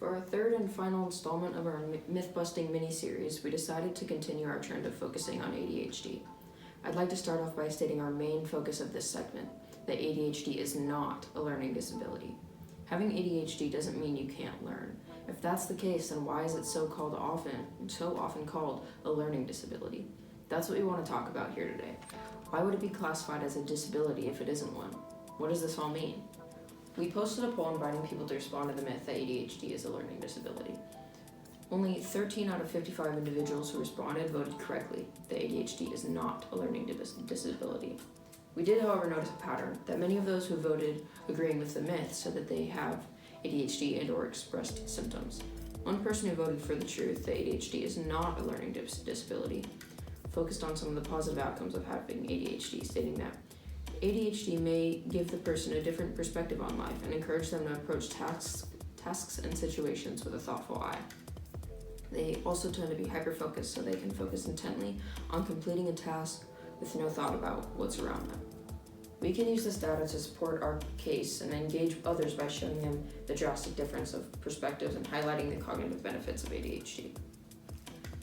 For our third and final installment of our myth-busting mini-series, we decided to continue our trend of focusing on ADHD. I'd like to start off by stating our main focus of this segment, that ADHD is not a learning disability. Having ADHD doesn't mean you can't learn. If that's the case, then why is it so often called a learning disability? That's what we want to talk about here today. Why would it be classified as a disability if it isn't one? What does this all mean? We posted a poll inviting people to respond to the myth that ADHD is a learning disability. Only 13 out of 55 individuals who responded voted correctly that ADHD is not a learning disability. We did, however, notice a pattern that many of those who voted agreeing with the myth said that they have ADHD and/or expressed symptoms. One person who voted for the truth that ADHD is not a learning disability focused on some of the positive outcomes of having ADHD, stating that ADHD may give the person a different perspective on life and encourage them to approach tasks and situations with a thoughtful eye. They also tend to be hyper-focused, so they can focus intently on completing a task with no thought about what's around them. We can use this data to support our case and engage others by showing them the drastic difference of perspectives and highlighting the cognitive benefits of ADHD.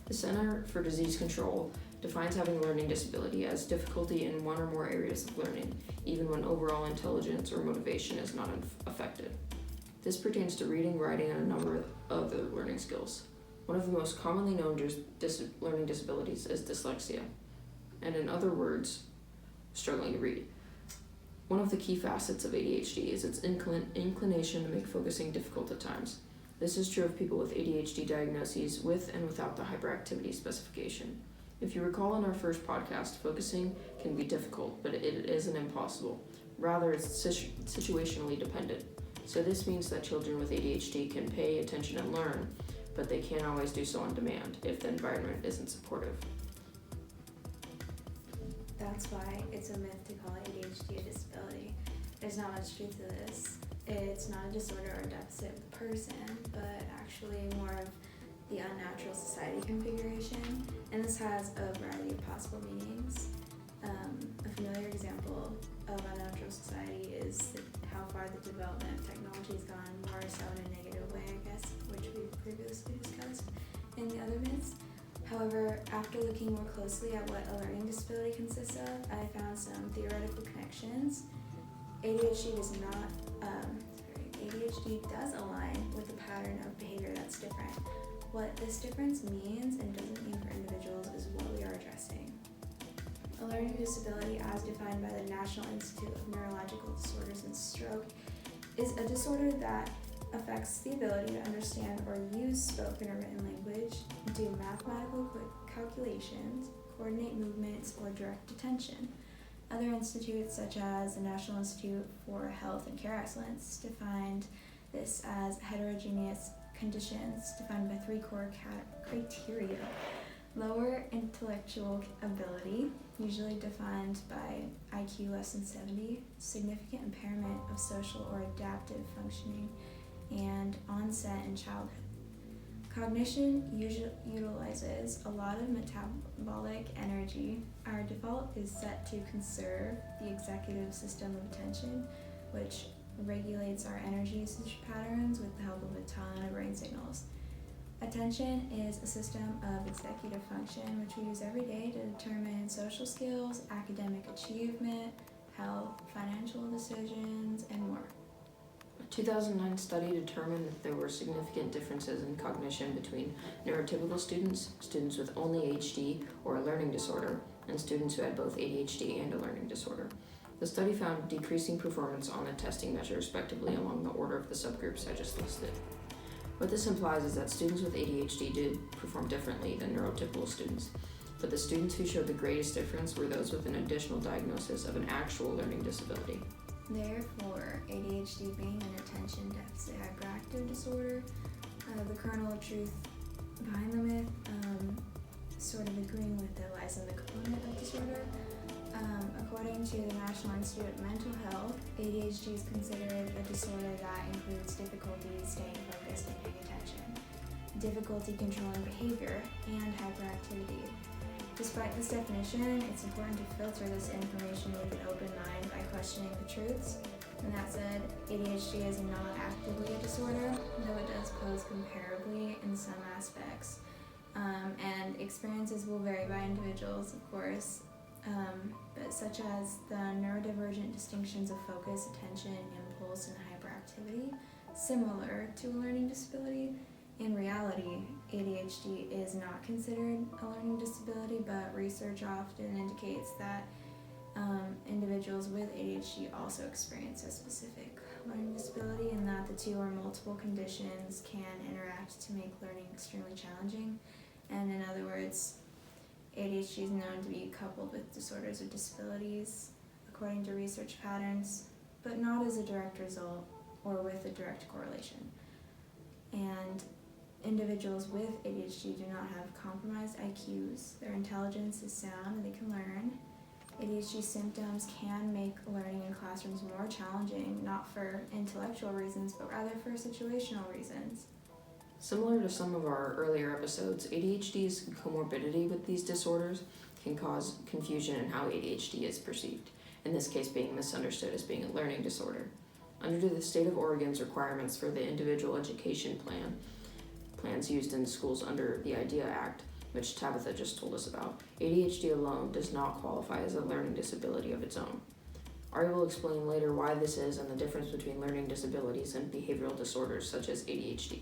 The Center for Disease Control defines having a learning disability as difficulty in one or more areas of learning, even when overall intelligence or motivation is not affected. This pertains to reading, writing, and a number of other learning skills. One of the most commonly known learning disabilities is dyslexia, and in other words, struggling to read. One of the key facets of ADHD is its inclination to make focusing difficult at times. This is true of people with ADHD diagnoses with and without the hyperactivity specification. If you recall in our first podcast, focusing can be difficult, but it isn't impossible. Rather, it's situationally dependent. So this means that children with ADHD can pay attention and learn, but they can't always do so on demand if the environment isn't supportive. That's why it's a myth to call ADHD a disability. There's not much truth to this. It's not a disorder or deficit of the person, but actually more of the unnatural society configuration, and this has a variety of possible meanings. A familiar example of unnatural society is how far the development of technology has gone, more so in a negative way, I guess, which we previously discussed in the other myths. However, after looking more closely at what a learning disability consists of, I found some theoretical connections. ADHD does align with a pattern of behavior that's different. What this difference means and doesn't mean for individuals is what we are addressing. A learning disability, as defined by the National Institute of Neurological Disorders and Stroke, is a disorder that affects the ability to understand or use spoken or written language, do mathematical calculations, coordinate movements, or direct attention. Other institutes, such as the National Institute for Health and Care Excellence, defined this as heterogeneous conditions defined by 3 core criteria. Lower intellectual ability, usually defined by IQ less than 70, significant impairment of social or adaptive functioning, and onset in childhood. Cognition utilizes a lot of metabolic energy. Our default is set to conserve the executive system of attention, which regulates our energy usage patterns with the help of a ton of brain signals. Attention is a system of executive function which we use every day to determine social skills, academic achievement, health, financial decisions, and more. A 2009 study determined that there were significant differences in cognition between neurotypical students, students with only ADHD or a learning disorder, and students who had both ADHD and a learning disorder. The study found decreasing performance on the testing measure respectively along the order of the subgroups I just listed. What this implies is that students with ADHD did perform differently than neurotypical students, but the students who showed the greatest difference were those with an additional diagnosis of an actual learning disability. Therefore, ADHD being an attention deficit hyperactive disorder, the kernel of truth behind the myth, sort of agreeing with it lies in the component of disorder. According to the National Institute of Mental Health, ADHD is considered a disorder that includes difficulty staying focused and paying attention, difficulty controlling behavior, and hyperactivity. Despite this definition, it's important to filter this information with an open mind by questioning the truths. And that said, ADHD is not actively a disorder, though it does pose experiences will vary by individuals, of course, but such as the neurodivergent distinctions of focus, attention, impulse, and hyperactivity, similar to a learning disability. In reality, ADHD is not considered a learning disability, but research often indicates that individuals with ADHD also experience a specific learning disability, and that the two or multiple conditions can interact to make learning extremely challenging. And in other words, ADHD is known to be coupled with disorders or disabilities according to research patterns, but not as a direct result or with a direct correlation. And individuals with ADHD do not have compromised IQs. Their intelligence is sound and they can learn. ADHD symptoms can make learning in classrooms more challenging, not for intellectual reasons, but rather for situational reasons. Similar to some of our earlier episodes, ADHD's comorbidity with these disorders can cause confusion in how ADHD is perceived, in this case being misunderstood as being a learning disorder. Under the state of Oregon's requirements for the individual education plans used in schools under the IDEA Act, which Tabitha just told us about, ADHD alone does not qualify as a learning disability of its own. Ari will explain later why this is and the difference between learning disabilities and behavioral disorders such as ADHD.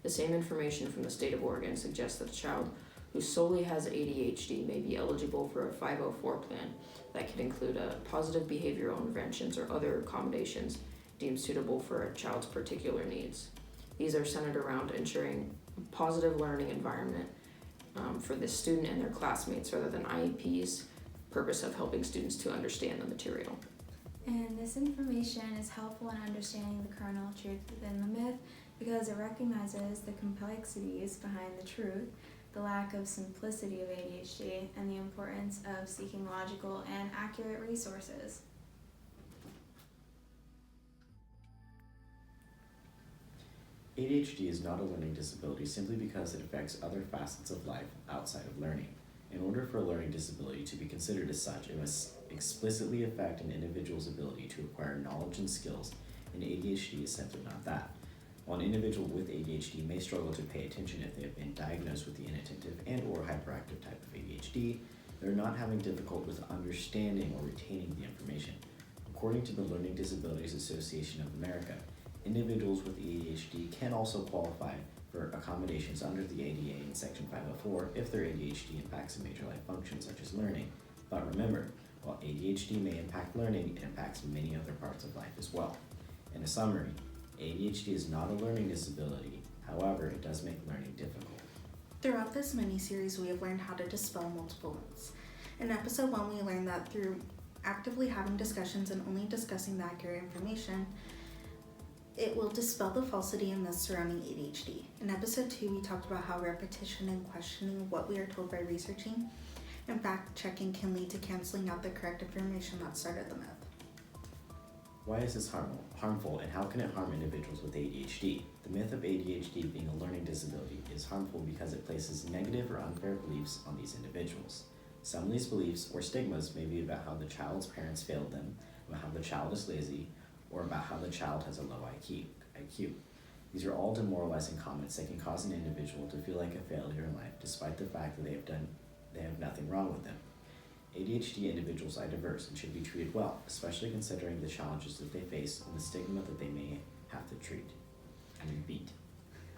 The same information from the state of Oregon suggests that a child who solely has ADHD may be eligible for a 504 plan that could include positive behavioral interventions or other accommodations deemed suitable for a child's particular needs. These are centered around ensuring a positive learning environment for the student and their classmates rather than IEP's purpose of helping students to understand the material. And this information is helpful in understanding the kernel of truth within the myth because it recognizes the complexities behind the truth, the lack of simplicity of ADHD, and the importance of seeking logical and accurate resources. ADHD is not a learning disability simply because it affects other facets of life outside of learning. In order for a learning disability to be considered as such, it must explicitly affect an individual's ability to acquire knowledge and skills, and ADHD is simply not that. While an individual with ADHD may struggle to pay attention if they have been diagnosed with the inattentive and or hyperactive type of ADHD, they're not having difficulty with understanding or retaining the information. According to the Learning Disabilities Association of America, individuals with ADHD can also qualify for accommodations under the ADA in Section 504 if their ADHD impacts a major life function such as learning. But remember, while ADHD may impact learning, it impacts many other parts of life as well. In a summary, ADHD is not a learning disability, however, it does make learning difficult. Throughout this mini-series, we have learned how to dispel multiple myths. In episode 1, we learned that through actively having discussions and only discussing the accurate information, it will dispel the falsity and myths surrounding ADHD. In episode 2, we talked about how repetition and questioning what we are told by researching and fact-checking can lead to canceling out the correct information that started the myth. Why is this harmful, and how can it harm individuals with ADHD? The myth of ADHD being a learning disability is harmful because it places negative or unfair beliefs on these individuals. Some of these beliefs or stigmas may be about how the child's parents failed them, about how the child is lazy, or about how the child has a low IQ. These are all demoralizing comments that can cause an individual to feel like a failure in life despite the fact that they have nothing wrong with them. ADHD individuals are diverse and should be treated well, especially considering the challenges that they face and the stigma that they may have to beat.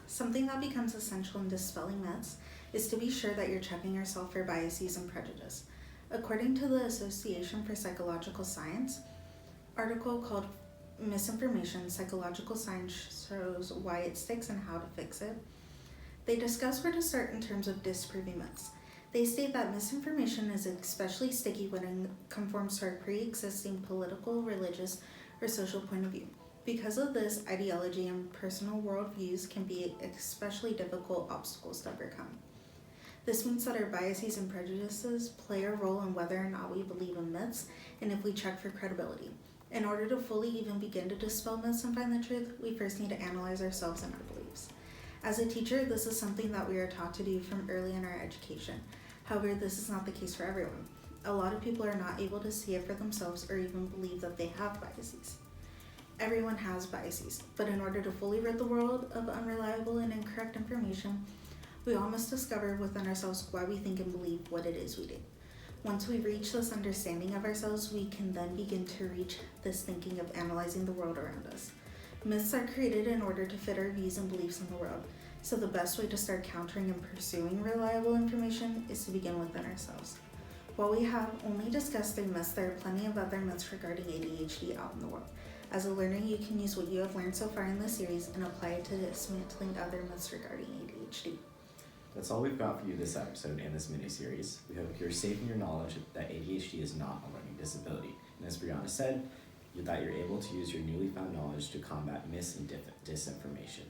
Something that becomes essential in dispelling myths is to be sure that you're checking yourself for biases and prejudice. According to the Association for Psychological Science article called Misinformation, Psychological Science Shows Why It Sticks and How to Fix It, they discuss where to start in terms of disproving myths. They state that misinformation is especially sticky when it conforms to our pre-existing political, religious, or social point of view. Because of this, ideology and personal worldviews can be especially difficult obstacles to overcome. This means that our biases and prejudices play a role in whether or not we believe in myths and if we check for credibility. In order to fully even begin to dispel myths and find the truth, we first need to analyze ourselves and our beliefs. As a teacher, this is something that we are taught to do from early in our education. However, this is not the case for everyone. A lot of people are not able to see it for themselves or even believe that they have biases. Everyone has biases, but in order to fully rid the world of unreliable and incorrect information, We all must discover within ourselves why we think and believe what it is we do. Once we reach this understanding of ourselves, we can then begin to reach this thinking of analyzing the world around us. Myths are created in order to fit our views and beliefs in the world, so the best way to start countering and pursuing reliable information is to begin within ourselves. While we have only discussed 3 myths, there are plenty of other myths regarding ADHD out in the world. As a learner, you can use what you have learned so far in this series and apply it to dismantling other myths regarding ADHD. That's all we've got for you this episode and this mini-series. We hope you're safe in your knowledge that ADHD is not a learning disability. And as Brianna said, that you're able to use your newly found knowledge to combat mis and disinformation.